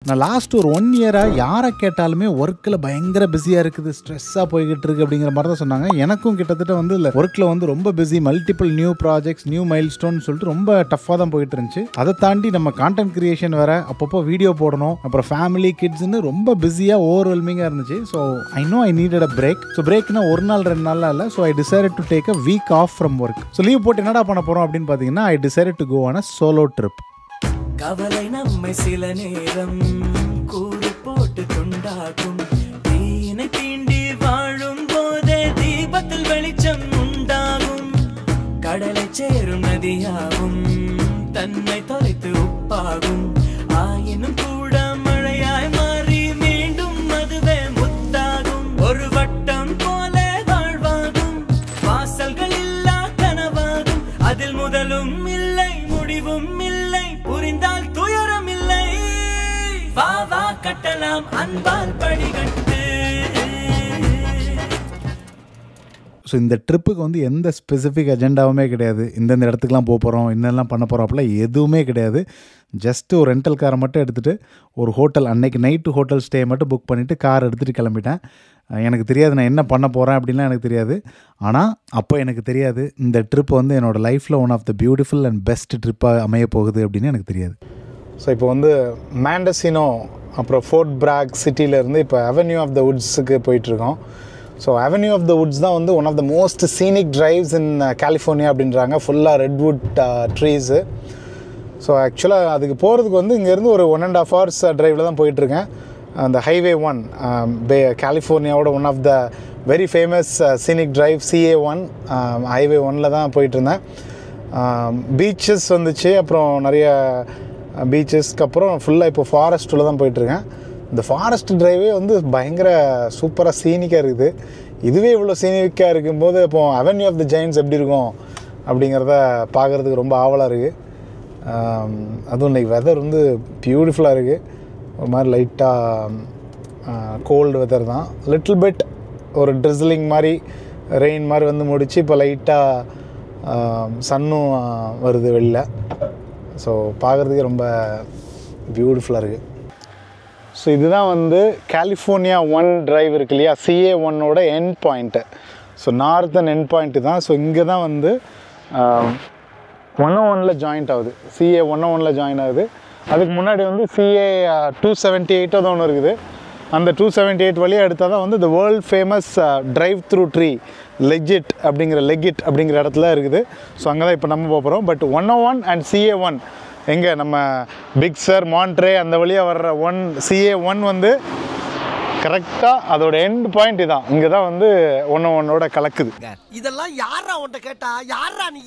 நான் லாஸ்ட் ஒரு 1 இயராக யாரை கேட்டாலுமே ஒர்க்கில் பயங்கர பிஸியாக இருக்குது, ஸ்ட்ரெஸ்ஸாக போய்கிட்டு இருக்குது அப்படிங்கிற மாதிரி தான் சொன்னாங்க. எனக்கும் கிட்டத்தட்ட வந்து இல்லை ஒர்க்கில் வந்து ரொம்ப busy, multiple new projects, new mile stone சொல்லிட்டு ரொம்ப டஃப்பாக தான் போயிட்டு இருந்துச்சு. அதை தாண்டி நம்ம கான்டென்ட் கிரியேஷன் வேறு, அப்பப்போ வீடியோ போடணும், அப்புறம் ஃபேமிலி கிட்ஸ்ன்னு ரொம்ப பிஸியாக ஓவர்வெல்மிங்காக இருந்துச்சு. So I know I needed a break. So பிரேக்னா ஒரு நாள் 2 நாள்லாம் இல்லை. So I decided to take a week off from work. So leave போட்டு என்னடா பண்ண போகிறோம் அப்படின்னு பார்த்தீங்கன்னா, I decided to go on a solo trip. கவலை நம்மை சில நேரம் கூறு போட்டு கொண்டாடும், தீனை தீண்டி வாழும் போதே தீபத்தில் வெளிச்சம் உண்டாகும். கடலை சேரும் நதியாகும், தன்னை தொலைத்து உப்பாகும். ஆயினும் கூட மழையாய் மாறி மீண்டும் அதுவே முத்தாகும். ஒரு வட்டம் போல வாழ்வாகும், வாசல்கள் இல்லா கனவாகும். அதில் முதலும் இல்லை முடிவும் இல்லை, புரிந்தால் துயரம் இல்லை. வாவா கட்டலாம் அன்பால் படிகட்டு. ஸோ இந்த ட்ரிப்புக்கு வந்து எந்த ஸ்பெசிஃபிக் அஜெண்டாவுமே கிடையாது. இந்தந்த இடத்துக்குலாம் போக போகிறோம், இன்னெல்லாம் பண்ண போகிறோம் அப்படிலாம் எதுவுமே கிடையாது. ஜஸ்ட்டு ஒரு ரெண்டல் காரை மட்டும் எடுத்துகிட்டு ஒரு ஹோட்டல், அன்னைக்கு நைட்டு ஹோட்டல் ஸ்டே மட்டும் புக் பண்ணிவிட்டு கார் எடுத்துகிட்டு கிளம்பிட்டேன். எனக்கு தெரியாது நான் என்ன பண்ண போகிறேன் அப்படின்லாம் எனக்கு தெரியாது. ஆனால் அப்போ எனக்கு தெரியாது இந்த ட்ரிப் வந்து என்னோடய லைஃப்பில் one of the beautiful and best ட்ரிப்பாக அமைய போகுது அப்படின்னு எனக்கு தெரியாது. ஸோ இப்போ வந்து மேண்டசினோ அப்புறம் ஃபோர்ட் பிராக் சிட்டியிலேருந்து இப்போ அவென்யூ ஆஃப் த வுட்ஸுக்கு போயிட்டுருக்கோம். So avenue of the woods தான் வந்து one of the most scenic drives in California அப்படின்றாங்க. ஃபுல்லாக ரெட்வுட் ட்ரீஸு. ஸோ ஆக்சுவலாக அதுக்கு போகிறதுக்கு வந்து இங்கேருந்து ஒரு 1.5 hours ட்ரைவில் தான் போயிட்டுருக்கேன். அந்த ஹைவே 1 கலிஃபோர்னியாவோட one of the very famous scenic drive CA1 highway 1ல் தான் போயிட்டுருந்தேன். பீச்சஸ் வந்துச்சு, அப்புறம் நிறைய பீச்சஸ்க்கு அப்புறம் ஃபுல்லாக இப்போ ஃபாரஸ்ட்டில் தான் போயிட்டுருக்கேன். இந்த ஃபாரஸ்ட் டிரைவே வந்து பயங்கர சூப்பராக சீனிக்காக இருக்குது. இதுவே இவ்வளோ சீனிக்காக இருக்கும்போது இப்போ அவென்யூ ஆஃப் த ஜெயின்ஸ் எப்படி இருக்கும் அப்படிங்கிறத பார்க்குறதுக்கு ரொம்ப ஆவலாக இருக்குது. அதுவும் இன்றைக்கி வெதர் வந்து பியூட்டிஃபுல்லாக இருக்குது. ஒரு மாதிரி லைட்டாக கோல்டு வெதர் தான், லிட்டில் பிட் ஒரு ட்ரிஸ்லிங் மாதிரி ரெயின் மாதிரி வந்து முடிச்சு இப்போ லைட்டாக சன்னும் வருது வெளில. ஸோ பார்க்குறதுக்கே ரொம்ப பியூட்டிஃபுல்லாக இருக்குது. ஸோ இதுதான் வந்து கலிஃபோர்னியா 1 டிரைவ் இருக்கு இல்லையா, CA1ஓட end point. So northern end point தான். ஸோ இங்கே தான் வந்து 101ல் ஜாயிண்ட் ஆகுது, CA 101ல் ஜாயின் ஆகுது. அதுக்கு முன்னாடி வந்து CA 278 தான் ஒன்று இருக்குது. அந்த 278 வழியாக எடுத்தால் தான் வந்து இந்த world famous drive through tree Leggett அப்படிங்கிற இடத்துல இருக்குது. ஸோ அங்கே தான் இப்போ நம்ம போகிறோம். பட் 101 அண்ட் CA1 எங்கே நம்ம பிக் சர் மான்ட்ரே அந்த வழியாக வர்ற CA1 வந்து கரெக்டாக அதோட எண்ட் பாயிண்ட் இதான். இங்கே தான் வந்து 101ஓட கலக்குது. இதெல்லாம் யாரா உன்கிட்ட கேட்டா, யாரா நீ?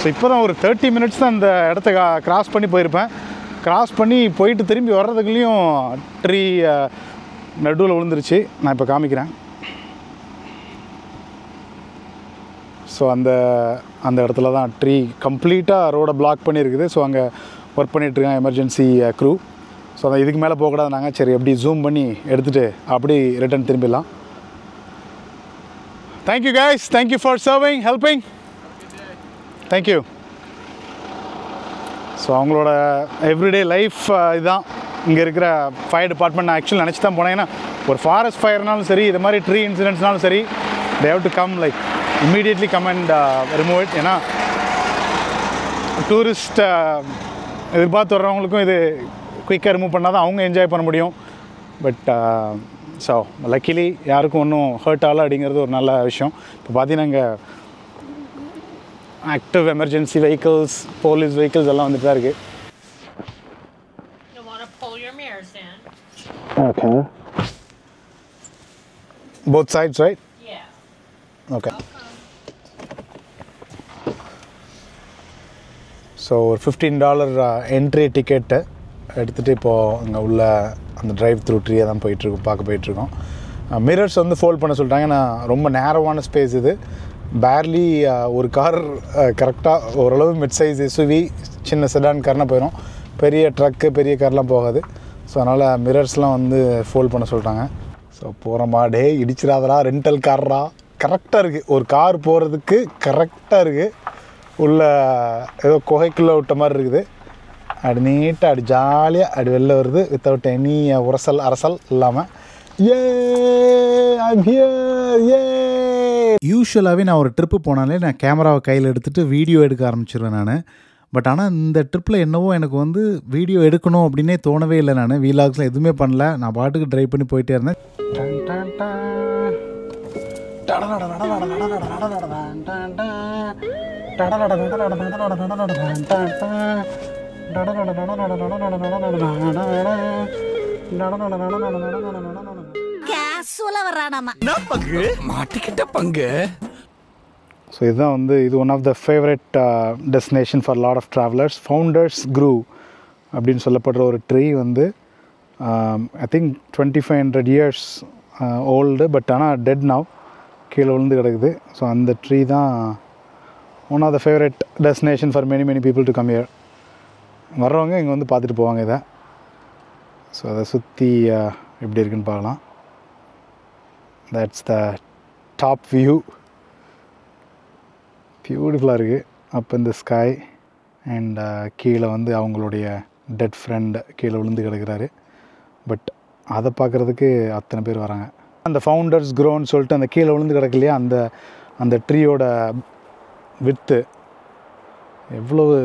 ஸோ இப்போ தான் ஒரு 30 minutes தான் இந்த இடத்த கிராஸ் பண்ணி போயிருப்பேன். கிராஸ் பண்ணி போயிட்டு திரும்பி வர்றதுக்குள்ளேயும் ட்ரீ நடுவில் விழுந்துருச்சு. நான் இப்போ காமிக்கிறேன். ஸோ அந்த இடத்துல தான் ட்ரீ கம்ப்ளீட்டாக ரோடை பிளாக் பண்ணியிருக்குது. ஸோ அங்கே ஒர்க் பண்ணிகிட்ருக்காங்க எமர்ஜென்சி க்ரூ. ஸோ அதை இதுக்கு மேலே போகக்கூடாது நாங்கள். சரி எப்படி ஜூம் பண்ணி எடுத்துகிட்டு அப்படி ரிட்டர்ன் திரும்பிடலாம். Thank you guys, thank you for serving, helping. Thank you. So அவங்களோட எவ்ரிடே லைஃப் இதுதான். இங்கே இருக்கிற ஃபயர் டிபார்ட்மெண்ட் நான் ஆக்சுவலி நினச்சி தான் போனேன். ஏன்னா ஒரு ஃபாரஸ்ட் ஃபயர்னாலும் சரி, இது மாதிரி ட்ரீ இன்சிடென்ட்ஸ்னாலும் சரி, they have to come like immediately come and remove it. ஏன்னா டூரிஸ்ட் எதிர்பார்த்து வர்றவங்களுக்கும் இது குயிக்காக ரிமூவ் பண்ணால் தான் அவங்க என்ஜாய் பண்ண முடியும். பட் ஸோ லக்கிலி யாருக்கும் ஒன்றும் ஹர்ட் ஆகலை அப்படிங்கிறது ஒரு நல்ல விஷயம். இப்போ பார்த்தீங்கன்னா இங்கே active emergency vehicles, police vehicles எல்லாம் வந்துட்டு தான் இருக்குது. Okay. Both sides, right? Yeah. Okay. So ஒரு $15 என்ட்ரி டிக்கெட்டு எடுத்துகிட்டு இப்போது அங்கே உள்ள அந்த டிரைவ் த்ரூ ட்ரீயை தான் பார்க்க போயிட்டுருக்கோம். மிரர்ஸ் வந்து ஃபோல்ட் பண்ண சொல்லிட்டாங்க. நான் ரொம்ப நேரவான ஸ்பேஸ் இது. பேர்லி ஒரு கார் கரெக்டாக ஓரளவு மிட் சைஸ் SUV சின்ன செடான் கார்னால் போயிடும், பெரிய ட்ரக்கு பெரிய கார்லாம் போகாது. ஸோ அதனால் மிரர்ஸ்லாம் வந்து ஃபோல்ட் பண்ண சொல்லிட்டாங்க. ஸோ போகிறோமா, டே இடிச்சிடாதரா ரெண்டல் கார்ரா கரெக்டாக இருக்குது. ஒரு கார் போகிறதுக்கு கரெக்டாக இருக்குது. உள்ள ஏதோ குகைக்குள்ளே விட்ட மாதிரி இருக்குது. அப்படி நீட்டாக அப்படி ஜாலியாக அப்படி வெளில வருது வித்தவுட் எனி உரசல் அரசல் இல்லாமல். யூஸ்வலாகவே நான் ஒரு ட்ரிப்பு போனாலே நான் கேமராவை கையில் எடுத்துகிட்டு வீடியோ எடுக்க ஆரம்பிச்சிடுவேன் நான். பட் ஆனால் இந்த ட்ரிப்பில் என்னவோ எனக்கு வந்து வீடியோ எடுக்கணும் அப்படின்னே தோணவே இல்லை. நான் வீலாக்ஸில் எதுவுமே பண்ணல. நான் பாட்டுக்கு ட்ரைவ் பண்ணி போயிட்டே இருந்தேன். மாட்டிக்கிட்ட பங்கு. ஸோ இதுதான் வந்து இது one of the favourite destination for lot of travellers. Founders crew அப்படின்னு சொல்லப்படுற ஒரு ட்ரீ வந்து I think 2500 years old. But ஆனால் டெட் நவ், கீழே விழுந்து கிடக்குது. ஸோ அந்த ட்ரீ தான் one of the favourite destination for many people to come here. வர்றவங்க இங்கே வந்து பார்த்துட்டு போவாங்க இதை. ஸோ அதை சுற்றி எப்படி இருக்குன்னு பார்க்கலாம். That's the top view. பியூட்டிஃபுல்லாக இருக்குது. அப் இந்த ஸ்கை அண்ட் கீழே வந்து அவங்களுடைய டெட் ஃப்ரெண்ட் கீழே விழுந்து கிடக்கிறாரு. பட் அதை பார்க்குறதுக்கு அத்தனை பேர் வராங்க. அந்த ஃபவுண்டர்ஸ் க்ரோன்னு சொல்லிட்டு அந்த கீழே விழுந்து கிடக்கு இல்லையா, அந்த ட்ரீயோட வித்து எவ்வளவு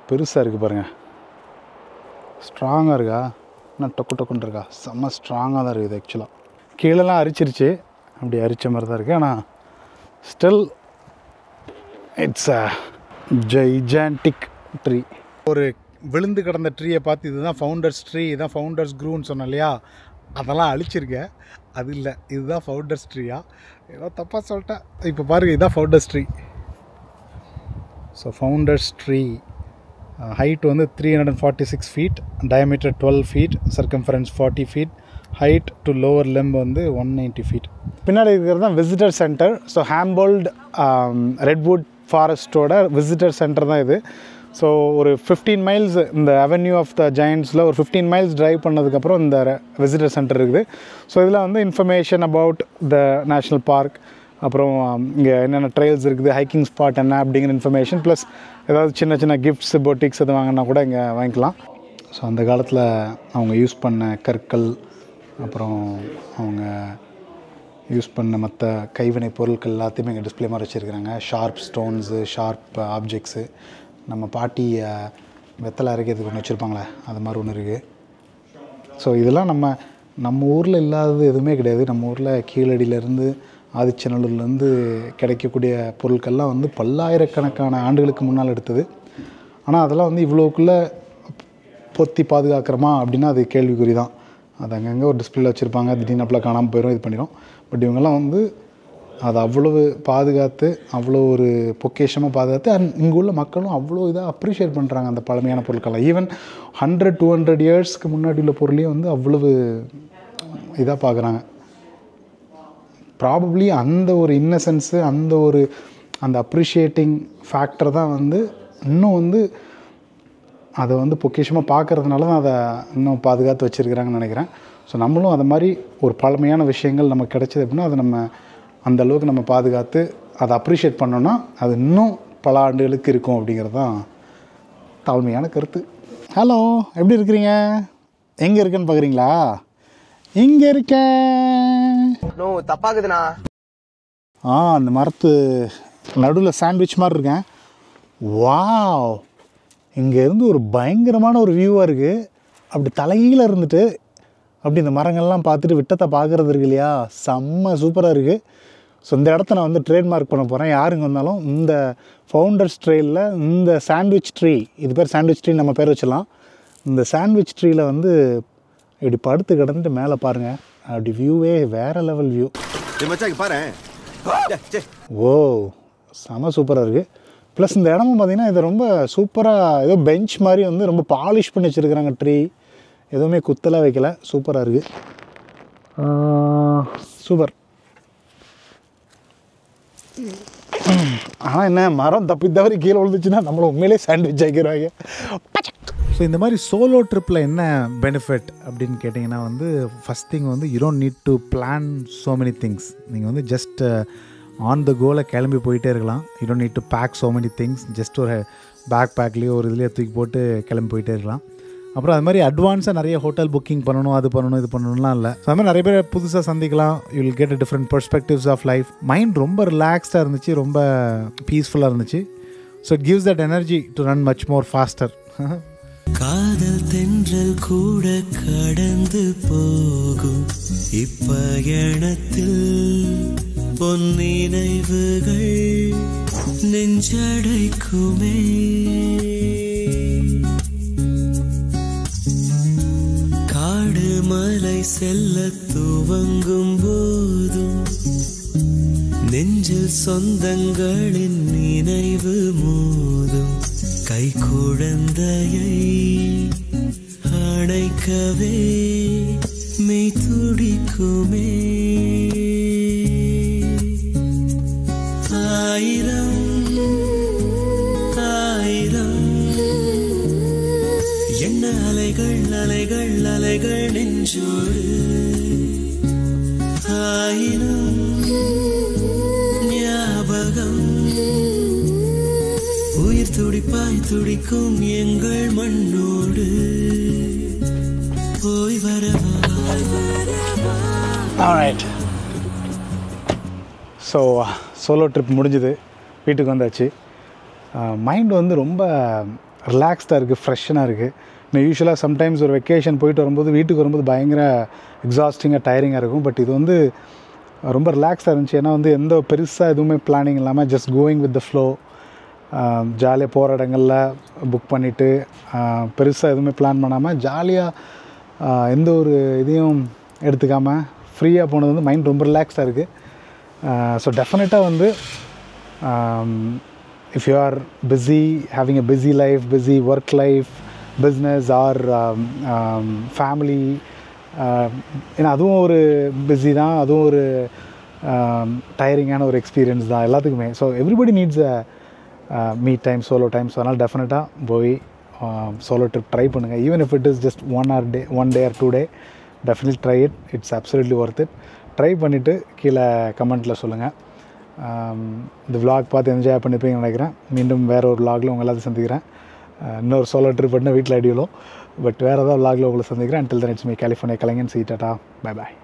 பெருசாக இருக்குது பாருங்கள். ஸ்ட்ராங்காக இருக்கா, இன்னும் டொக்குன்னு இருக்கா, செம்ம ஸ்ட்ராங்காக தான் இருக்குது. ஆக்சுவலாக கீழெல்லாம் அரிச்சிருச்சு, அப்படி அரிச்ச மாதிரி தான் இருக்குது. ஆனால் still it's a gigantic tree. ஒரு விழுந்து கிடந்த ட்ரீயை பார்த்து இதுதான் ஃபவுண்டர்ஸ் ட்ரீ, இதுதான் ஃபவுண்டர்ஸ் க்ரூன்னு சொன்னேன் இல்லையா, அதெல்லாம் அழிச்சிருக்கேன். அது இல்லை, இதுதான் ஃபவுண்டர்ஸ் ட்ரீயா, ஏதோ தப்பாக சொல்லிட்டேன். இப்போ பாருங்கள், இதுதான் founders tree. So founders tree height வந்து 346 feet, diameter 12 feet, circumference 40 feet, height to lower limb வந்து 190 feet. பின்னாடி இருக்கிறது தான் visitor centre. So Humboldt redwood ஃபாரஸ்ட்டோட விசிட்டர் சென்டர் தான் இது. ஸோ ஒரு 15 miles இந்த அவென்யூ ஆஃப் த ஜெயண்ட்ஸில் ஒரு 15 miles ட்ரைவ் பண்ணதுக்கப்புறம் இந்த விசிட்டர் சென்டர் இருக்குது. ஸோ இதில் வந்து information about the national park, அப்புறம் இங்கே என்னென்ன ட்ரெயில்ஸ் இருக்குது, ஹைக்கிங் ஸ்பாட் என்ன அப்படிங்கிற இன்ஃபர்மேஷன், ப்ளஸ் ஏதாவது சின்ன சின்ன கிஃப்ட்ஸ் பொட்டிக்ஸ் எது வாங்கினா கூட இங்கே வாங்கிக்கலாம். ஸோ அந்த காலத்தில் அவங்க யூஸ் பண்ண கற்கள், அப்புறம் அவங்க யூஸ் பண்ண மற்ற கைவினை பொருட்கள் எல்லாத்தையுமே இங்கே டிஸ்பிளே மாதிரி வச்சுருக்கிறாங்க. Sharp stones, sharp objects. நம்ம பாட்டி வெத்தலை அரைக்கிறதுக்கு ஒன்று வச்சுருப்பாங்களே, அது மாதிரி ஒன்று இருக்குது. ஸோ இதெல்லாம் நம்ம ஊரில் இல்லாதது எதுவுமே கிடையாது. நம்ம ஊரில் கீழடியிலேருந்து ஆதிச்சநல்லூர்லேருந்து கிடைக்கக்கூடிய பொருட்கள்லாம் வந்து பல்லாயிரக்கணக்கான ஆண்டுகளுக்கு முன்னால் எடுத்தது. ஆனால் அதெல்லாம் வந்து இவ்வளோக்குள்ளே பொத்தி பாதுகாக்கிறோமா அப்படின்னா அது கேள்விக்குறி தான். அது அங்கங்கே ஒரு டிஸ்பிளேல வச்சுருப்பாங்க, திடீர்னு அப்பெல்லாம் காணாமல் போயிடும், இது பண்ணிடும். பட் இவங்கெல்லாம் வந்து அதை அவ்வளவு பாதுகாத்து, அவ்வளோ ஒரு பொக்கேஷமாக பாதுகாத்து, இங்கே உள்ள மக்களும் அவ்வளோ இதாக அப்ரிஷியேட் பண்ணுறாங்க அந்த பழமையான பொருட்கள்லாம். ஈவன் 100-200 yearsக்கு முன்னாடி உள்ள பொருளையும் வந்து அவ்வளவு இதாக பார்க்குறாங்க. ப்ராபப்ளி அந்த ஒரு இன்னசென்ஸு, அந்த அப்ரிஷியேட்டிங் ஃபேக்டர் தான் வந்து இன்னும் வந்து அதை வந்து பொக்கிஷமாக பார்க்குறதுனால தான் அதை இன்னும் பாதுகாத்து வச்சுருக்கிறாங்கன்னு நினைக்கிறேன். ஸோ நம்மளும் அது மாதிரி ஒரு பழமையான விஷயங்கள் நமக்கு கிடைச்சது அப்படின்னா அதை நம்ம அந்த அளவுக்கு நம்ம பாதுகாத்து அதை அப்ரிஷியேட் பண்ணோன்னா அது இன்னும் பல ஆண்டுகளுக்கு இருக்கும் அப்படிங்கிறது தான் தாழ்மையான கருத்து. ஹலோ, எப்படி இருக்கிறீங்க? எங்கே இருக்குன்னு பார்க்குறீங்களா? இங்கே இருக்கேன். தப்பாக்குதுண்ணா. அந்த மரத்து நடுவில் சாண்ட்விச் மாதிரி இருக்கேன். வாவ், இங்கேருந்து ஒரு பயங்கரமான ஒரு வியூவாக இருக்குது. அப்படி தலைகீழ இருந்துட்டு அப்படி இந்த மரங்கள்லாம் பார்த்துட்டு விட்டத்தை பார்க்குறது இருக்கு இல்லையா, செம்ம சூப்பராக இருக்குது. ஸோ இந்த இடத்த நான் வந்து ட்ரேட்மார்க் பண்ண போகிறேன். யாருங்க வந்தாலும் இந்த ஃபவுண்டர்ஸ் ட்ரீயில் இந்த சாண்ட்விச் ட்ரீ, இது பேர் சாண்ட்விச் ட்ரீ, நம்ம பேர் வச்சிடலாம். இந்த சாண்ட்விச் ட்ரீயில் வந்து இப்படி படுத்து கிடந்துட்டு மேலே பாருங்கள், அப்படி வியூவே வேறு லெவல் வியூ. ஓ, செம சூப்பராக இருக்குது. ப்ளஸ் இந்த இடமும் பார்த்திங்கன்னா இது ரொம்ப சூப்பராக, ஏதோ பெஞ்ச் மாதிரி வந்து ரொம்ப பாலிஷ் பண்ணி வச்சுருக்குறாங்க. ட்ரீ எதுவுமே குத்தலாக வைக்கல, சூப்பராக இருக்குது. சூப்பர். ஆனால் என்ன, மரம் தப்பி தவறி கீழே விழுந்துச்சுன்னா நம்மளை உண்மையிலே சாண்ட்விச் ஆக்கிடுவாங்க. ஸோ இந்த மாதிரி சோலோ ட்ரிப்பில் என்ன பெனிஃபிட் அப்படின்னு கேட்டிங்கன்னா வந்து ஃபஸ்ட் திங் வந்து you don't need to plan so many things. நீங்கள் வந்து ஜஸ்ட் ஆன் த கோவில் கிளம்பி போயிட்டே இருக்கலாம். You don't need to pack so many things. Just ஒரு பேக் பேக்லேயோ ஒரு இதுலேயே தூக்கி போட்டு கிளம்பி போயிட்டே இருக்கலாம். அப்புறம் அது மாதிரி அட்வான்ஸாக நிறைய ஹோட்டல் புக்கிங் பண்ணணும், அது பண்ணணும், இது பண்ணணும்லாம் இல்லை. ஸோ அது மாதிரி நிறைய பேர் புதுசாக சந்திக்கலாம். You will get a different perspectives of life. Mind ரொம்ப ரிலாக்ஸ்டாக இருந்துச்சு, ரொம்ப பீஸ்ஃபுல்லாக இருந்துச்சு. So it gives that energy to run much more faster. காதல் தென்றல் கூட கடந்து போகும் இப்பயணத்தில் பொன்னினைவுகள் நெஞ்சடைக்குமே. காடு மலை செல்ல துவங்கும் போதும் நெஞ்சில் சொந்தங்களின் நினைவு மோதும். கை குழந்தையை அணைக்கவே மெய் துடிக்குமே. ஆயிரம் ஆயிரம் என்ன அலைகள் அலைகள் அலைகள் நெஞ்சோடு. ஆயிரம் ஞாபகம் உயிர் துடிப்பாய் துடிக்கும் எங்கள் மண்ணோடு. போய் வரவா. ஆல்ரைட். ஸோ சோலோ ட்ரிப் முடிஞ்சுது, வீட்டுக்கு வந்தாச்சு. மைண்ட் வந்து ரொம்ப ரிலாக்ஸ்டாக இருக்குது, ஃப்ரெஷ்ஷாக இருக்குது. நான் யூஸ்வலாக சம்டைம்ஸ் ஒரு வெக்கேஷன் போயிட்டு வரும்போது வீட்டுக்கு வரும்போது பயங்கர எக்ஸாஸ்டிங்காக டயரிங்காக இருக்கும். பட் இது வந்து ரொம்ப ரிலாக்ஸாக இருந்துச்சு. ஏன்னா வந்து எந்த பெருசாக எதுவுமே பிளானிங் இல்லாமல் just going with the flow. ஜாலியாக போகிற இடங்களில் புக் பண்ணிவிட்டு பெருசாக எதுவுமே பிளான் பண்ணாமல் ஜாலியாக எந்த ஒரு இதையும் எடுத்துக்காமல் ஃப்ரீயாக போனது வந்து மைண்ட் ரொம்ப ரிலாக்ஸாக இருக்குது. ஸோ டெஃபினட்டாக வந்து if you are busy, having a busy life, busy work life, business or family, ஏன்னா அதுவும் ஒரு பிஸி தான், அதுவும் ஒரு டயரிங்கான ஒரு எக்ஸ்பீரியன்ஸ் தான் எல்லாத்துக்குமே. So everybody needs a me time, solo time. So அதனால் டெஃபினட்டாக போய் சோலோ ட்ரிப் ட்ரை பண்ணுங்கள். Even if it is just one day or 2 day, definitely try it. It's absolutely worth it. Try பண்ணிவிட்டு கீழே கமெண்ட்டில் சொல்லுங்கள். இந்த விலாக் பார்த்து என்ஜாய் பண்ணிப்பீங்கன்னு நினைக்கிறேன். மீண்டும் வேறு ஒரு விலாகில் உங்கள் எல்லாத்தையும் சந்திக்கிறேன். இன்னொரு சோலோ ட்ரிப் பண்ணால் வீட்டில் அடிவிலும். பட் வேறு ஏதாவது விலாகில் உங்களை சந்திக்கிறேன். Until then, it's me, California Kalangan. See you, tata. Bye bye.